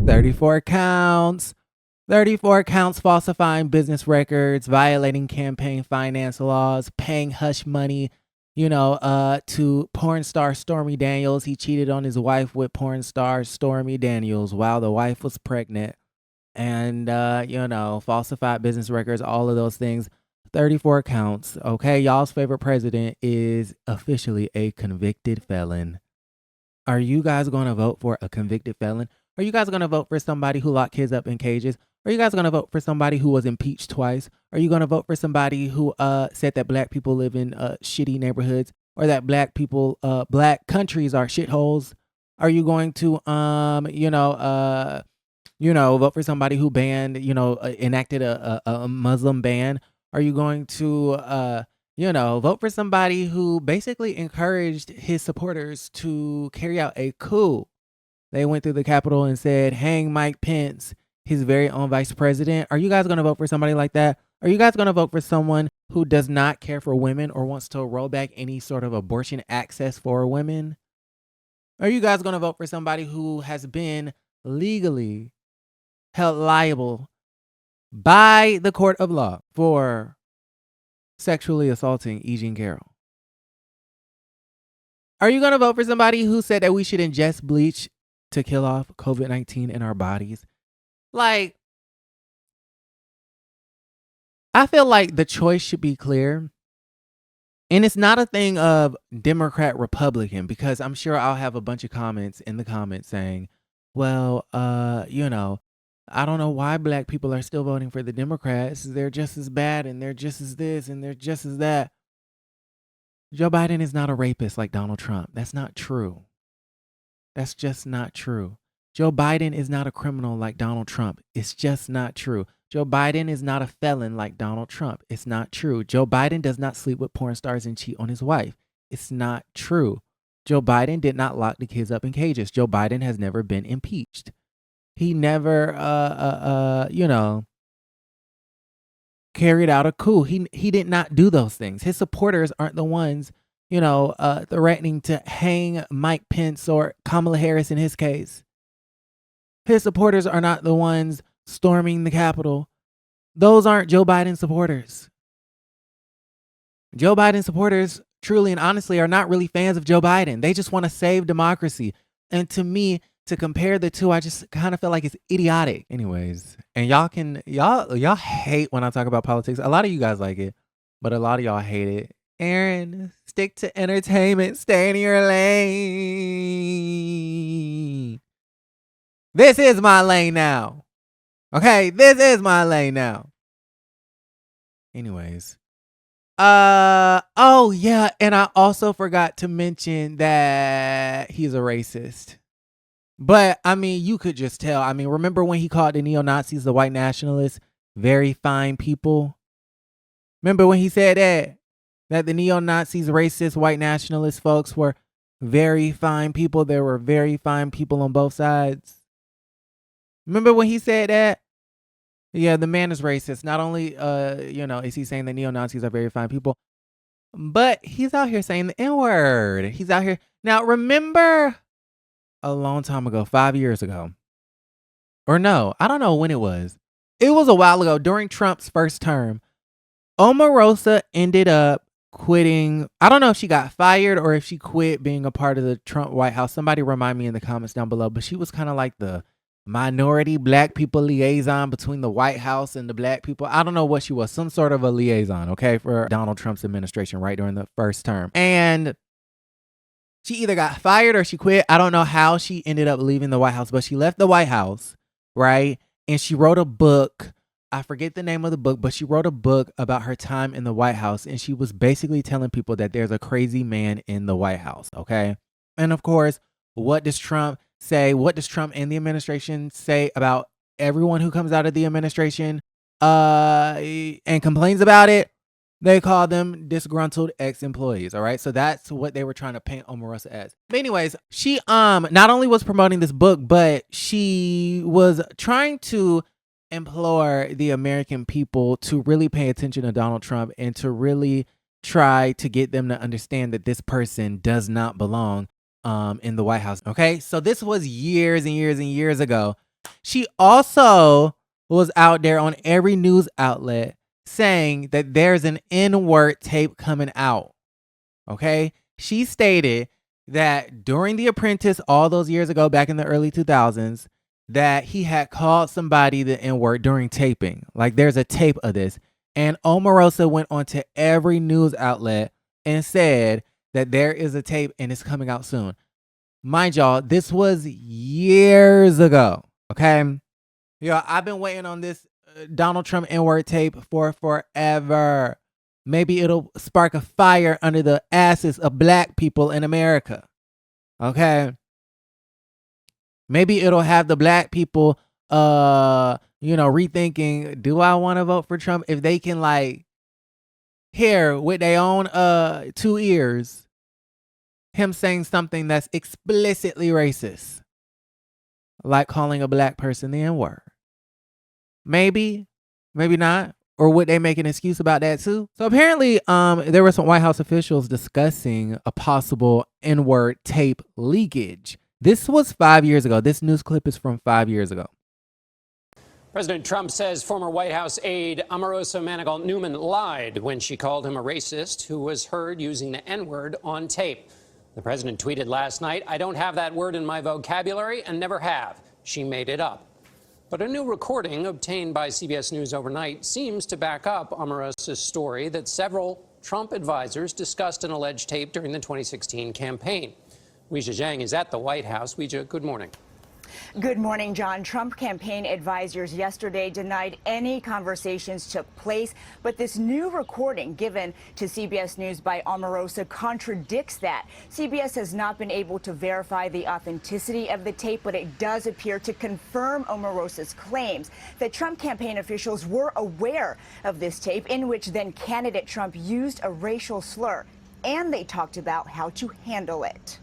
34 counts. 34 counts falsifying business records, violating campaign finance laws, paying hush money, to porn star Stormy Daniels. He cheated on his wife with porn star Stormy Daniels while the wife was pregnant. And, falsified business records, all of those things. 34 counts. Okay, y'all's favorite president is officially a convicted felon. Are you guys going to vote for a convicted felon? Are you guys going to vote for somebody who locked kids up in cages? Are you guys going to vote for somebody who was impeached twice? Are you going to vote for somebody who said that black people live in shitty neighborhoods, or that black countries are shitholes? Are you going to vote for somebody who banned, enacted a Muslim ban? Are you going to vote for somebody who basically encouraged his supporters to carry out a coup? They went through the Capitol and said, hang Mike Pence, his very own vice president. Are you guys going to vote for somebody like that? Are you guys going to vote for someone who does not care for women or wants to roll back any sort of abortion access for women? Are you guys going to vote for somebody who has been legally held liable by the court of law for sexually assaulting E. Jean Carroll? Are you going to vote for somebody who said that we should ingest bleach to kill off COVID-19 in our bodies? Like, I feel like the choice should be clear. And it's not a thing of Democrat, Republican, because I'm sure I'll have a bunch of comments in the comments saying, well, I don't know why black people are still voting for the Democrats. They're just as bad, and they're just as this, and they're just as that. Joe Biden is not a rapist like Donald Trump. That's not true. That's just not true. Joe Biden is not a criminal like Donald Trump. It's just not true. Joe Biden is not a felon like Donald Trump. It's not true. Joe Biden does not sleep with porn stars and cheat on his wife. It's not true. Joe Biden did not lock the kids up in cages. Joe Biden has never been impeached. He never, carried out a coup. He did not do those things. His supporters aren't the ones, threatening to hang Mike Pence or Kamala Harris in his case. His supporters are not the ones storming the Capitol. Those aren't Joe Biden supporters. Joe Biden supporters, truly and honestly, are not really fans of Joe Biden. They just want to save democracy. And to me, to compare the two, I just kind of feel like it's idiotic. Anyways, and y'all hate when I talk about politics. A lot of you guys like it, but a lot of y'all hate it. Aaron, stick to entertainment. Stay in your lane. This is my lane now. Okay, this is my lane now. Anyways. Oh yeah, and I also forgot to mention that he's a racist. But I mean, you could just tell. I mean, remember when he called the neo-Nazis, the white nationalists, very fine people? Remember when he said that the neo-Nazis, racist, white nationalist folks were very fine people? There were very fine people on both sides. Remember when he said that? Yeah, the man is racist. Not only, is he saying that neo-Nazis are very fine people, but he's out here saying the N-word. He's out here. Now, remember a long time ago, 5 years ago, or no, I don't know when it was. It was a while ago during Trump's first term. Omarosa ended up quitting. I don't know if she got fired or if she quit being a part of the Trump White House. Somebody remind me in the comments down below, but she was kind of like the minority black people liaison between the White House and the black people. I don't know what she was, some sort of a liaison, okay, for Donald Trump's administration right during the first term. And she either got fired or she quit. I don't know how she ended up leaving the White House, but she left the White House, right? And she wrote a book. I forget the name of the book, but she wrote a book about her time in the White House. And she was basically telling people that there's a crazy man in the White House, okay? And of course, what does Trump say? What does Trump and the administration say about everyone who comes out of the administration and complains about it? They call them disgruntled ex-employees, all right? So that's what they were trying to paint Omarosa as. But anyways, she not only was promoting this book, but she was trying to implore the American people to really pay attention to Donald Trump and to really try to get them to understand that this person does not belong in the White House. Okay, so this was years and years and years ago. She also was out there on every news outlet saying that there's an N-word tape coming out. Okay, she stated that during The Apprentice all those years ago, back in the early 2000s, that he had called somebody the N-word during taping. Like, there's a tape of this. And Omarosa went on to every news outlet and said that there is a tape and it's coming out soon. Mind y'all, this was years ago. Okay. Yeah, I've been waiting on this Donald Trump N-word tape for forever. Maybe it'll spark a fire under the asses of black people in America. Okay. Maybe it'll have the black people rethinking, do I want to vote for Trump? If they can like hear with their own 2 ears him saying something that's explicitly racist, like calling a black person the N-word. Maybe not. Or would they make an excuse about that too? So apparently there were some White House officials discussing a possible N-word tape leakage. This was 5 years ago. This news clip is from 5 years ago. President Trump says former White House aide Omarosa Manigault Newman lied when she called him a racist who was heard using the N-word on tape. The president tweeted last night, "I don't have that word in my vocabulary and never have. She made it up." But a new recording obtained by CBS News overnight seems to back up Omarosa's story that several Trump advisors discussed an alleged tape during the 2016 campaign. Weijia Zhang is at the White House. Weijia, good morning. Good morning, John. Trump campaign advisors yesterday denied any conversations took place, but this new recording given to CBS News by Omarosa contradicts that. CBS has not been able to verify the authenticity of the tape, but it does appear to confirm Omarosa's claims that Trump campaign officials were aware of this tape in which then candidate Trump used a racial slur, and they talked about how to handle it.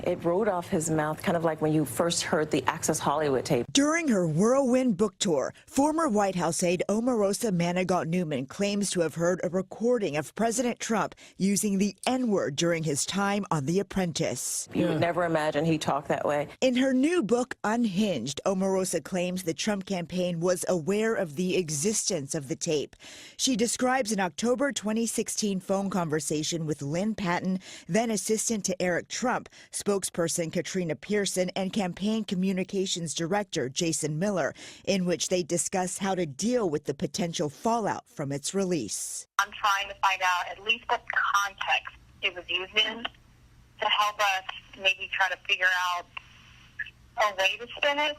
It rolled off his mouth, kind of like when you first heard the Access Hollywood tape. During her whirlwind book tour, former White House aide Omarosa Manigault Newman claims to have heard a recording of President Trump using the N-word during his time on The Apprentice. You would never imagine he talked that way. In her new book, Unhinged, Omarosa claims the Trump campaign was aware of the existence of the tape. She describes an October 2016 phone conversation with Lynn Patton, then assistant to Eric Trump, spokesperson Katrina Pearson, and campaign communications director Jason Miller, in which they discuss how to deal with the potential fallout from its release. I'm trying to find out at least what context it was used in to help us maybe try to figure out a way to spin it.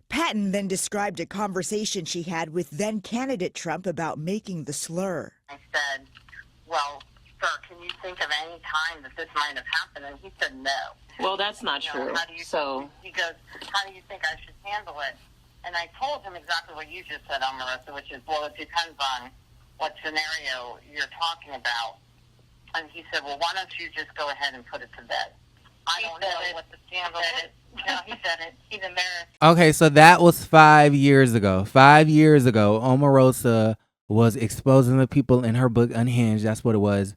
Patton then described a conversation she had with then candidate Trump about making the slur. I said, well, sir, can you think of any time that this might have happened? And he said no. Well, that's not true. He goes, how do you think I should handle it? And I told him exactly what you just said, Omarosa, which is, well, it depends on what scenario you're talking about. And he said, well, why don't you just go ahead and put it to bed? I don't know what the scandal is. No, he said it. He's embarrassed. Okay, so that was 5 years ago. 5 years ago, Omarosa was exposing the people in her book Unhinged. That's what it was.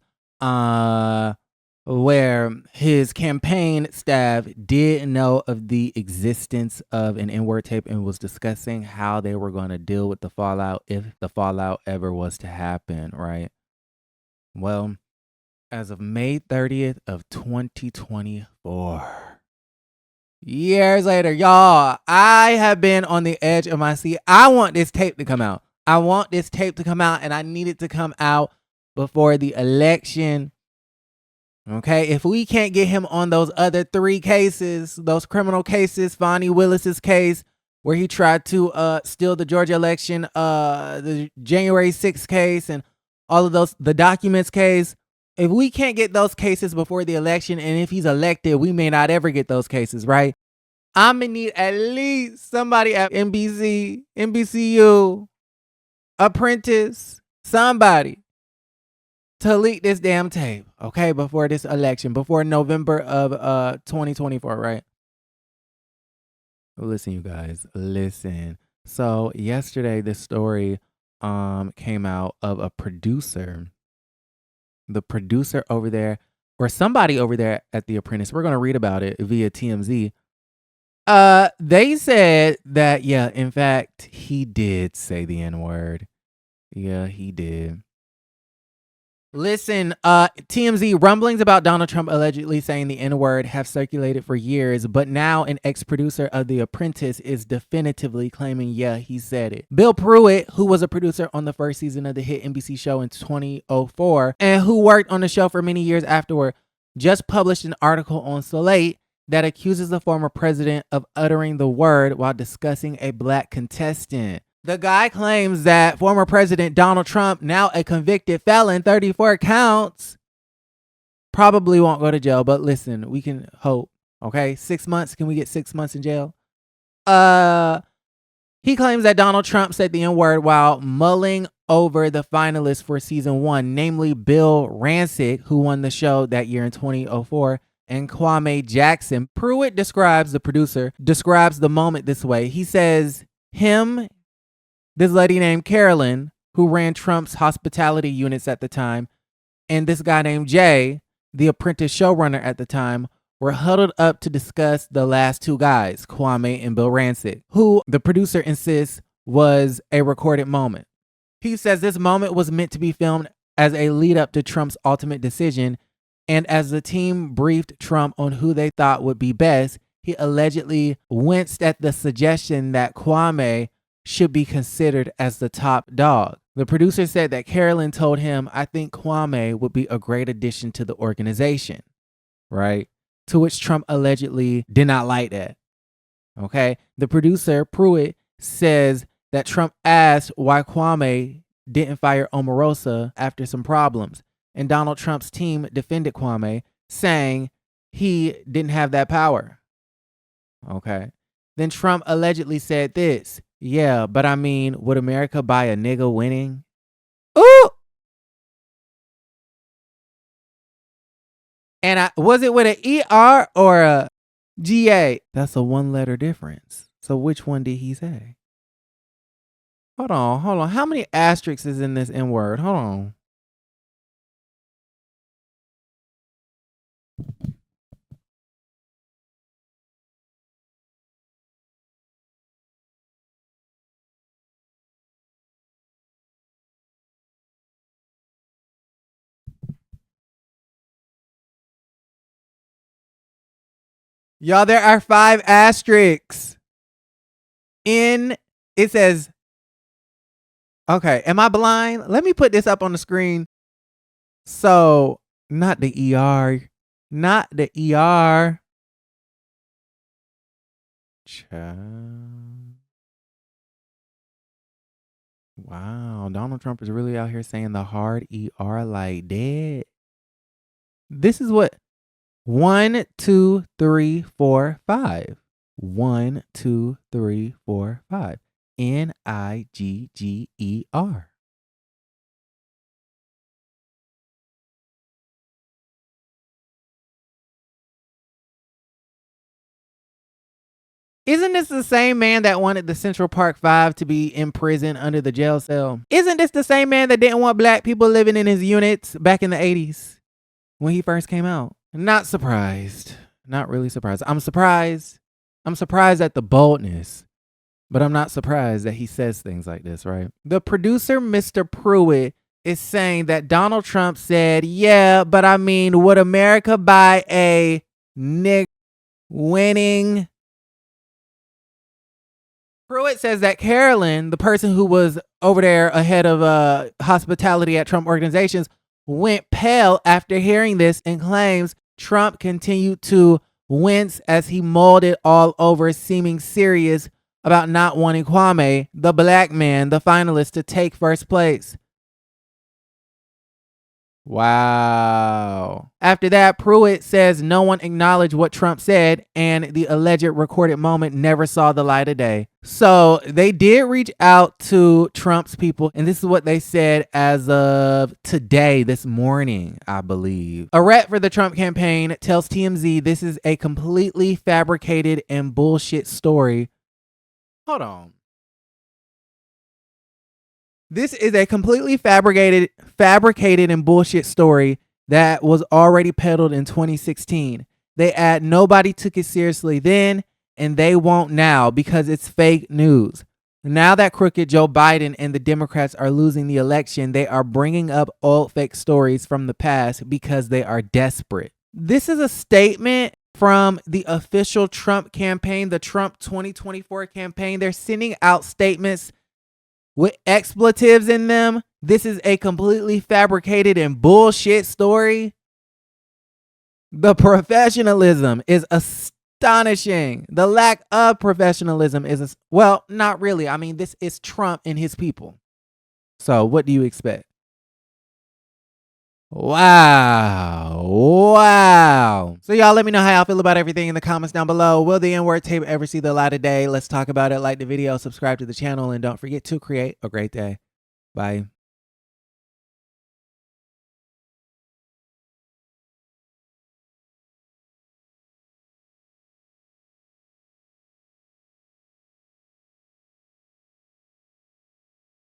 Where his campaign staff did know of the existence of an N-word tape and was discussing how they were going to deal with the fallout if the fallout ever was to happen, right? Well, as of May 30th of 2024, years later, y'all, I have been on the edge of my seat. I want this tape to come out. I want this tape to come out, and I need it to come out before the election. Okay, if we can't get him on those other 3 cases, those criminal cases, Fonnie Willis's case, where he tried to steal the Georgia election, the January 6th case, and all of those, the documents case, if we can't get those cases before the election, and if he's elected, we may not ever get those cases, right? I'm going to need at least somebody at NBC, NBCU, Apprentice, somebody to leak this damn tape, okay, before this election, before November of 2024, right? Listen, you guys, listen. So yesterday, this story came out of a producer. The producer over there or somebody over there at The Apprentice, we're going to read about it via TMZ. They said that, yeah, in fact, he did say the N-word. Yeah, he did. Listen, TMZ, rumblings about Donald Trump allegedly saying the N-word have circulated for years, but now an ex-producer of The Apprentice is definitively claiming, yeah, he said it. Bill Pruitt, who was a producer on the first season of the hit NBC show in 2004, and who worked on the show for many years afterward, just published an article on Slate that accuses the former president of uttering the word while discussing a black contestant. The guy claims that former President Donald Trump, now a convicted felon, 34 counts, probably won't go to jail. But listen, we can hope. Okay, 6 months. Can we get 6 months in jail? He claims that Donald Trump said the N-word while mulling over the finalists for season 1, namely Bill Rancic, who won the show that year in 2004, and Kwame Jackson. Pruitt describes, the producer, describes the moment this way. He says, this lady named Carolyn, who ran Trump's hospitality units at the time, and this guy named Jay, the Apprentice showrunner at the time, were huddled up to discuss the last two guys, Kwame and Bill Rancic, who the producer insists was a recorded moment. He says this moment was meant to be filmed as a lead up to Trump's ultimate decision, and as the team briefed Trump on who they thought would be best, he allegedly winced at the suggestion that Kwame should be considered as the top dog. The producer said that Carolyn told him, I think Kwame would be a great addition to the organization, right? To which Trump allegedly did not like that. Okay. The producer, Pruitt, says that Trump asked why Kwame didn't fire Omarosa after some problems. And Donald Trump's team defended Kwame, saying he didn't have that power. Okay. Then Trump allegedly said this. Yeah, but I mean, would America buy a nigga winning? Ooh! And was it with an ER or a GA? That's a 1-letter difference. So which one did he say? Hold on. How many asterisks is in this N-word? Hold on. Y'all, there are 5 asterisks. It says, okay, am I blind? Let me put this up on the screen. So, not the ER. Not the ER. Wow, Donald Trump is really out here saying the hard ER like that. This is what 1, 2, 3, 4, 5. 1, 2, 3, 4, 5. Nigger. Isn't this the same man that wanted the Central Park 5 to be in prison under the jail cell? Isn't this the same man that didn't want black people living in his units back in the 80s when he first came out? Not surprised. Not really surprised. I'm surprised at the boldness, but I'm not surprised that he says things like this, right? The producer, Mr. Pruitt, is saying that Donald Trump said, yeah, but I mean, would America buy a nigga winning? Pruitt says that Carolyn, the person who was over there ahead of hospitality at Trump organizations, went pale after hearing this and claims Trump continued to wince as he mulled it all over, seeming serious about not wanting Kwame, the black man, the finalist, to take first place. Wow. After that, Pruitt says no one acknowledged what Trump said and the alleged recorded moment never saw the light of day. So they did reach out to Trump's people, and this is what they said as of today, this morning, I believe. A rep for the Trump campaign tells TMZ this is a completely fabricated and bullshit story. Hold on. This is a completely fabricated and bullshit story that was already peddled in 2016. They add nobody took it seriously then, and they won't now because it's fake news. Now that crooked Joe Biden and the Democrats are losing the election, they are bringing up old fake stories from the past because they are desperate. This is a statement from the official Trump campaign, the Trump 2024 campaign. They're sending out statements with expletives in them. This is a completely fabricated and bullshit story. The professionalism is astonishing. The lack of professionalism is, well, not really. I mean, this is Trump and his people. So what do you expect? Wow. So y'all let me know how y'all feel about everything in the comments down below. Will the N-word tape ever see the light of day? Let's talk about it. Like the video, subscribe to the channel, and don't forget to create a great day. Bye.